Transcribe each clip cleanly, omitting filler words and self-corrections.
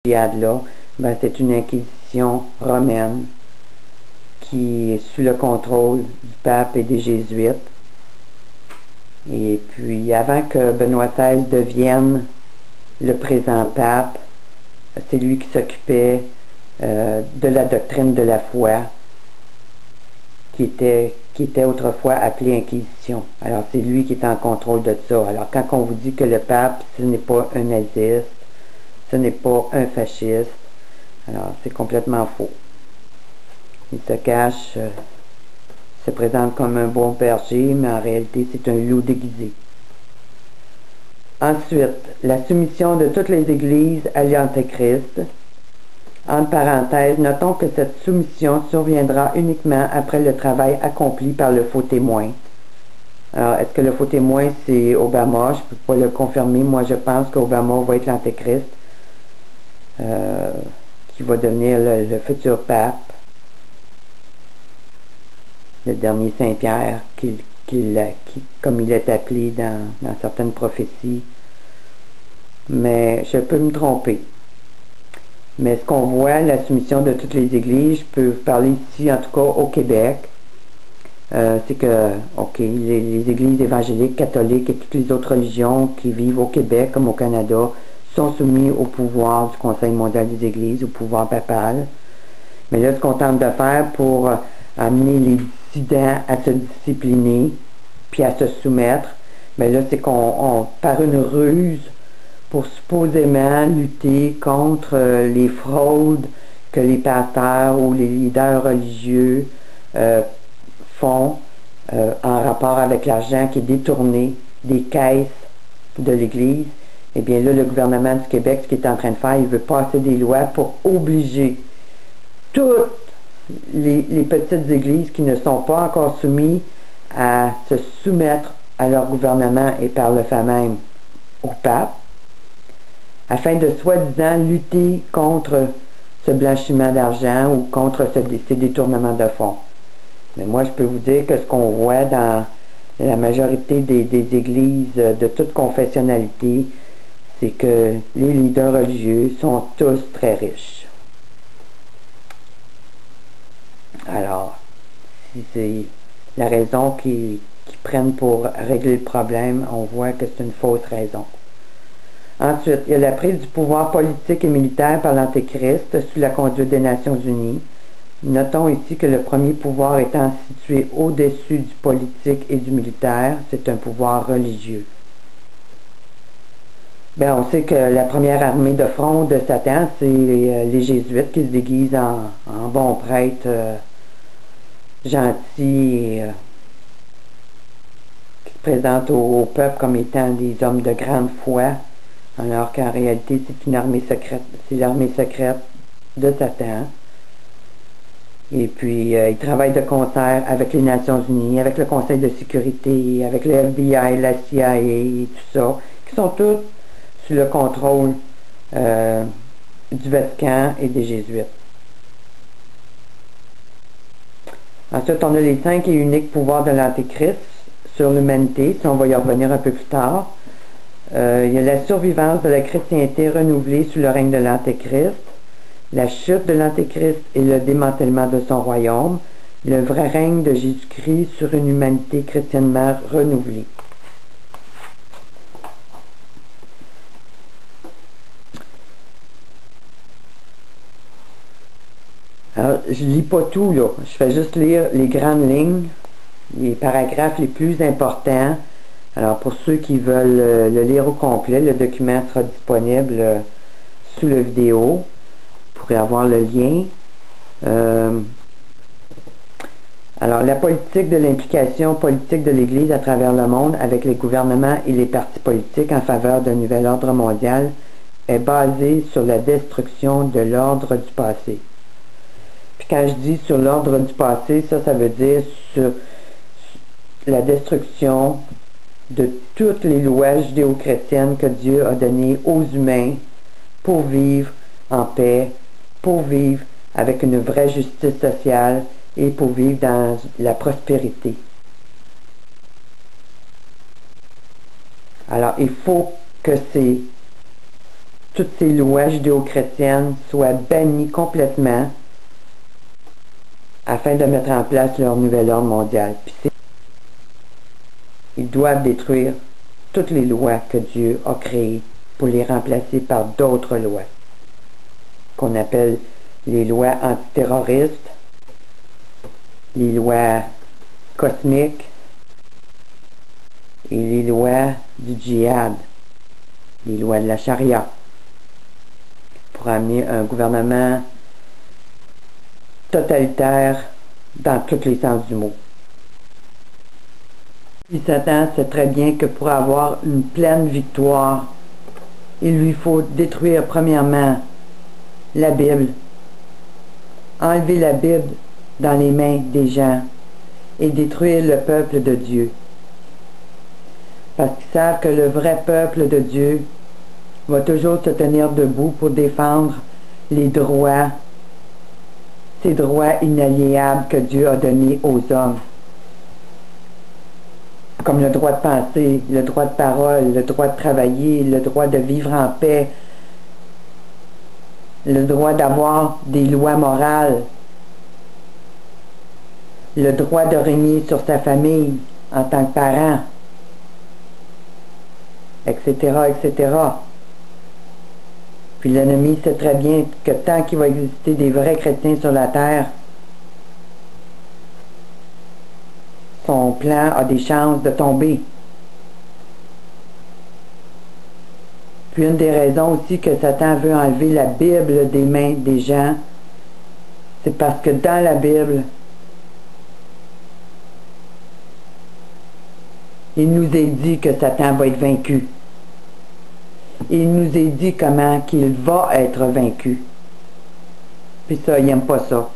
là, ben, c'est une inquisition romaine qui est sous le contrôle du pape et des jésuites. Et puis, avant que Benoît XVI devienne le présent pape, c'est lui qui s'occupait de la doctrine de la foi, qui était autrefois appelée Inquisition. Alors, c'est lui qui est en contrôle de ça. Alors, quand on vous dit que le pape, ce n'est pas un naziste, ce n'est pas un fasciste, alors c'est complètement faux. Il se cache, se présente comme un bon berger, mais en réalité, c'est un loup déguisé. Ensuite, la soumission de toutes les églises à l'Antéchrist. Entre parenthèses, notons que cette soumission surviendra uniquement après le travail accompli par le faux témoin. Alors, est-ce que le faux témoin, c'est Obama? Je ne peux pas le confirmer. Moi, je pense qu'Obama va être l'Antéchrist, qui va devenir le futur pape, le dernier Saint-Pierre, comme il est appelé dans certaines prophéties. Mais je peux me tromper. Mais ce qu'on voit, la soumission de toutes les églises, je peux parler ici, en tout cas au Québec, c'est que, les églises évangéliques, catholiques et toutes les autres religions qui vivent au Québec comme au Canada sont soumises au pouvoir du Conseil mondial des églises, au pouvoir papal. Mais là, ce qu'on tente de faire pour amener les dissidents à se discipliner, puis à se soumettre, mais là, c'est qu'on, par une ruse, pour supposément lutter contre les fraudes que les pasteurs ou les leaders religieux font en rapport avec l'argent qui est détourné des caisses de l'Église. Eh bien là, le gouvernement du Québec, ce qu'il est en train de faire, il veut passer des lois pour obliger toutes les petites églises qui ne sont pas encore soumises à se soumettre à leur gouvernement et par le fait même au pape, afin de soi-disant lutter contre ce blanchiment d'argent ou contre ces détournements de fonds. Mais moi, je peux vous dire que ce qu'on voit dans la majorité des églises de toute confessionnalité, c'est que les leaders religieux sont tous très riches. Alors, si c'est la raison qu'ils prennent pour régler le problème, on voit que c'est une fausse raison. Ensuite, il y a la prise du pouvoir politique et militaire par l'Antéchrist sous la conduite des Nations Unies. Notons ici que le premier pouvoir étant situé au-dessus du politique et du militaire, c'est un pouvoir religieux. Bien, on sait que la première armée de front de Satan, c'est les jésuites qui se déguisent en bons prêtres gentils et qui se présentent au peuple comme étant des hommes de grande foi, alors qu'en réalité, c'est une armée secrète. C'est l'armée secrète de Satan. Et puis, ils travaillent de concert avec les Nations Unies, avec le Conseil de sécurité, avec le FBI, la CIA et tout ça, qui sont tous sous le contrôle du Vatican et des Jésuites. Ensuite, on a les 5 et uniques pouvoirs de l'Antéchrist sur l'humanité, si on va y revenir un peu plus tard. Il y a la survivance de la chrétienté renouvelée sous le règne de l'Antéchrist, la chute de l'Antéchrist et le démantèlement de son royaume, le vrai règne de Jésus-Christ sur une humanité chrétiennement renouvelée. Alors, je lis pas tout, là. Je fais juste lire les grandes lignes, les paragraphes les plus importants. Alors, pour ceux qui veulent le lire au complet, le document sera disponible sous la vidéo. Vous pourrez avoir le lien. Alors, la politique de l'implication politique de l'Église à travers le monde avec les gouvernements et les partis politiques en faveur d'un nouvel ordre mondial est basée sur la destruction de l'ordre du passé. Puis quand je dis sur l'ordre du passé, ça veut dire sur la destruction de toutes les lois judéo-chrétiennes que Dieu a données aux humains pour vivre en paix, pour vivre avec une vraie justice sociale et pour vivre dans la prospérité. Alors, il faut que ces toutes ces lois judéo-chrétiennes soient bannies complètement afin de mettre en place leur nouvel ordre mondial. Puis ils doivent détruire toutes les lois que Dieu a créées pour les remplacer par d'autres lois, qu'on appelle les lois antiterroristes, les lois cosmiques et les lois du djihad, les lois de la charia, pour amener un gouvernement totalitaire dans tous les sens du mot. Et Satan sait très bien que pour avoir une pleine victoire, il lui faut détruire premièrement la Bible, enlever la Bible dans les mains des gens et détruire le peuple de Dieu. Parce qu'ils savent que le vrai peuple de Dieu va toujours se tenir debout pour défendre les droits, ces droits inaliénables que Dieu a donnés aux hommes. Comme le droit de penser, le droit de parole, le droit de travailler, le droit de vivre en paix, le droit d'avoir des lois morales, le droit de régner sur sa famille en tant que parent, etc., etc. Puis l'ennemi sait très bien que tant qu'il va exister des vrais chrétiens sur la terre, son plan a des chances de tomber. Puis une des raisons aussi que Satan veut enlever la Bible des mains des gens, c'est parce que dans la Bible, il nous est dit que Satan va être vaincu. Il nous est dit comment qu'il va être vaincu. Puis ça, il n'aime pas ça.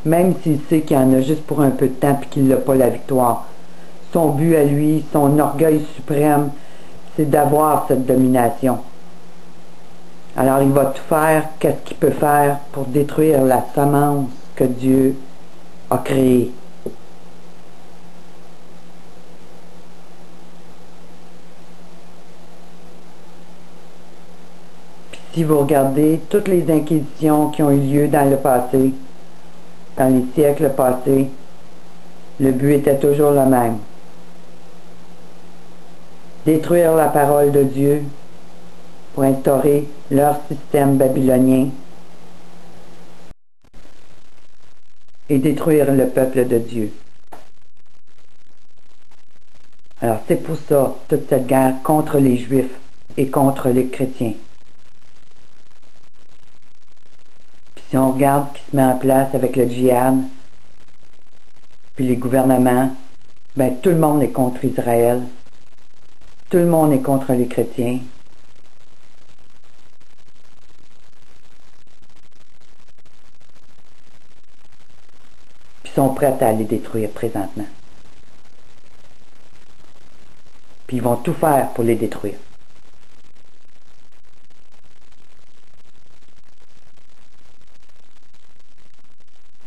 Même s'il sait qu'il y en a juste pour un peu de temps et qu'il n'a pas la victoire. Son but à lui, son orgueil suprême, c'est d'avoir cette domination. Alors il va tout faire, qu'est-ce qu'il peut faire pour détruire la semence que Dieu a créée. Puis si vous regardez toutes les inquisitions qui ont eu lieu dans le passé, dans les siècles passés, le but était toujours le même. Détruire la parole de Dieu pour instaurer leur système babylonien et détruire le peuple de Dieu. Alors c'est pour ça toute cette guerre contre les Juifs et contre les chrétiens. Puis si on regarde ce qui se met en place avec le djihad, puis les gouvernements, ben tout le monde est contre Israël. Tout le monde est contre les chrétiens. Puis ils sont prêts à les détruire présentement. Puis ils vont tout faire pour les détruire.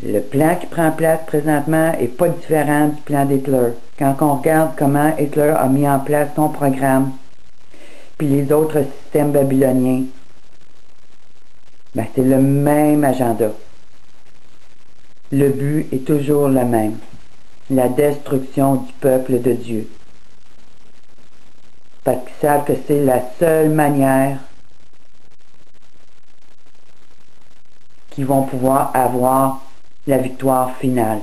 Le plan qui prend place présentement n'est pas différent du plan d'Hitler. Quand on regarde comment Hitler a mis en place son programme, puis les autres systèmes babyloniens, ben c'est le même agenda. Le but est toujours le même, la destruction du peuple de Dieu. Parce qu'ils savent que c'est la seule manière qu'ils vont pouvoir avoir la victoire finale.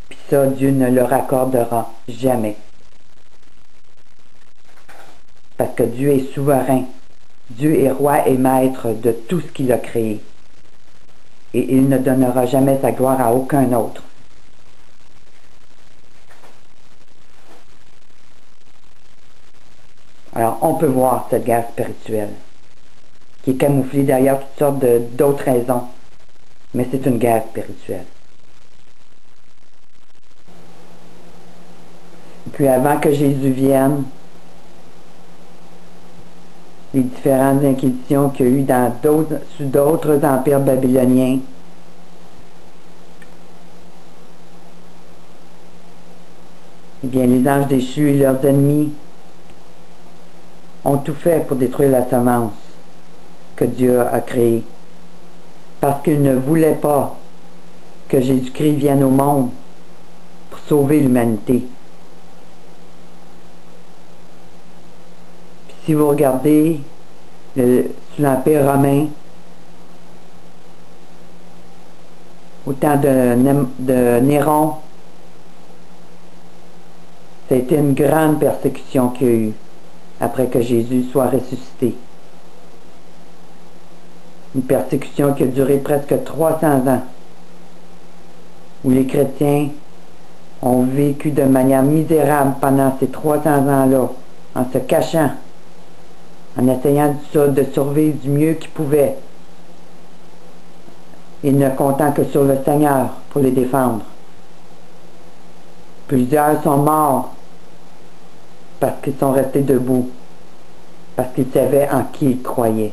Puis ça, Dieu ne leur accordera jamais. Parce que Dieu est souverain. Dieu est roi et maître de tout ce qu'il a créé. Et il ne donnera jamais sa gloire à aucun autre. Alors, on peut voir cette guerre spirituelle, qui est camouflée derrière toutes sortes d'autres raisons. Mais c'est une guerre spirituelle. Puis avant que Jésus vienne, les différentes inquisitions qu'il y a eu sous d'autres empires babyloniens, eh bien les anges déchus et leurs ennemis ont tout fait pour détruire la semence que Dieu a créée. Parce qu'ils ne voulaient pas que Jésus-Christ vienne au monde pour sauver l'humanité. Puis si vous regardez sous l'Empire romain, au temps de Néron, ça a été une grande persécution qu'il y a eu après que Jésus soit ressuscité. Une persécution qui a duré presque 300 ans, où les chrétiens ont vécu de manière misérable pendant ces 300 ans-là, en se cachant, en essayant de survivre du mieux qu'ils pouvaient, et ne comptant que sur le Seigneur pour les défendre. Plusieurs sont morts parce qu'ils sont restés debout, parce qu'ils savaient en qui ils croyaient.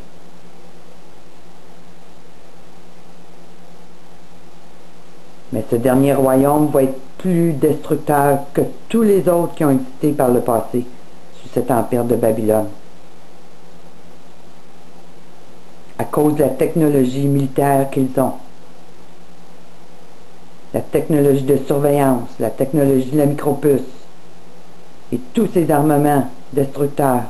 Mais ce dernier royaume va être plus destructeur que tous les autres qui ont existé par le passé sous cet empire de Babylone. À cause de la technologie militaire qu'ils ont, la technologie de surveillance, la technologie de la micropuce et tous ces armements destructeurs.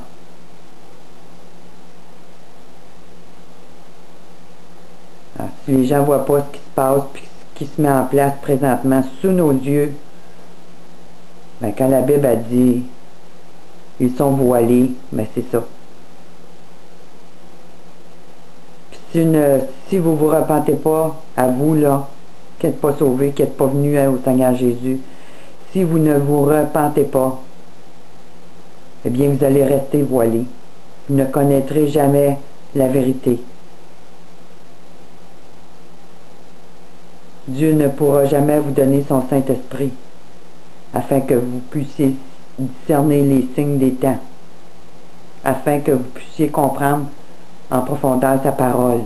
Alors, si les gens ne voient pas ce qui se passe puis ce qui se met en place présentement sous nos yeux, ben, quand la Bible a dit ils sont voilés, ben c'est ça. Si vous ne vous repentez pas, à vous là, qui n'êtes pas sauvés, qui n'êtes pas venus au Seigneur Jésus, si vous ne vous repentez pas, eh bien vous allez rester voilés. Vous ne connaîtrez jamais la vérité. Dieu ne pourra jamais vous donner son Saint-Esprit afin que vous puissiez discerner les signes des temps, afin que vous puissiez comprendre en profondeur sa parole.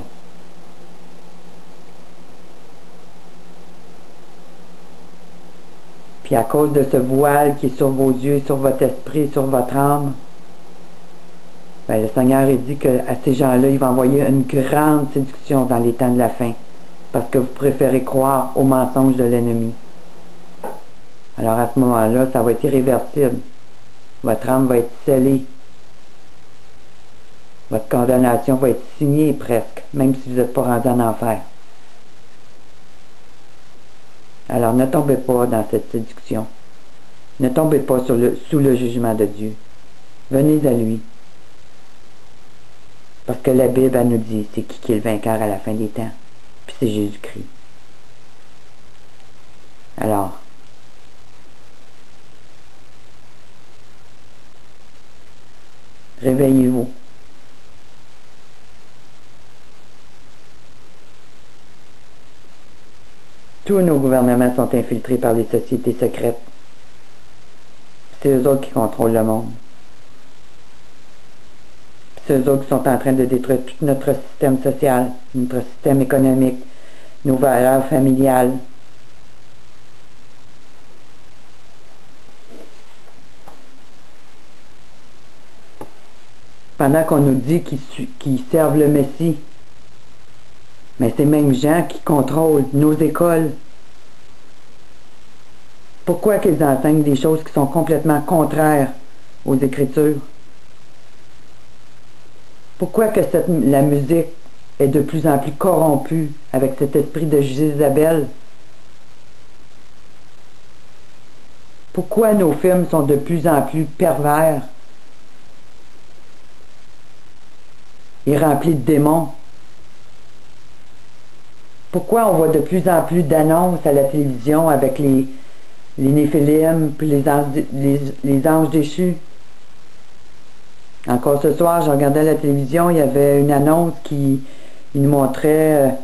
Puis à cause de ce voile qui est sur vos yeux, sur votre esprit, sur votre âme, ben, le Seigneur a dit qu'à ces gens-là, il va envoyer une grande séduction dans les temps de la fin, parce que vous préférez croire aux mensonges de l'ennemi. Alors à ce moment-là, ça va être irréversible. Votre âme va être scellée. Votre condamnation va être signée presque, même si vous n'êtes pas rendu en enfer. Alors ne tombez pas dans cette séduction. Ne tombez pas sous le jugement de Dieu. Venez à lui. Parce que la Bible, elle nous dit, c'est qui est le vainqueur à la fin des temps. Puis c'est Jésus-Christ. Alors, réveillez-vous. Tous nos gouvernements sont infiltrés par les sociétés secrètes. C'est eux autres qui contrôlent le monde. C'est eux autres qui sont en train de détruire tout notre système social, notre système économique, nos valeurs familiales. Pendant qu'on nous dit qu'ils servent le Messie, mais ces mêmes gens qui contrôlent nos écoles. Pourquoi qu'ils enseignent des choses qui sont complètement contraires aux Écritures? Pourquoi que la musique est de plus en plus corrompue avec cet esprit de Jézabel? Pourquoi nos films sont de plus en plus pervers et remplis de démons? Pourquoi on voit de plus en plus d'annonces à la télévision avec les Néphilim puis les anges déchus? Encore ce soir, je regardais la télévision, il y avait une annonce qui nous montrait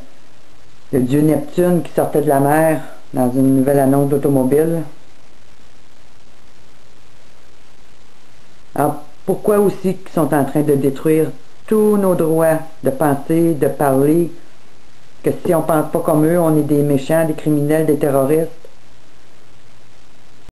le dieu Neptune qui sortait de la mer dans une nouvelle annonce d'automobile. Alors, pourquoi aussi qu'ils sont en train de détruire tous nos droits de penser, de parler, que si on pense pas comme eux, on est des méchants, des criminels, des terroristes?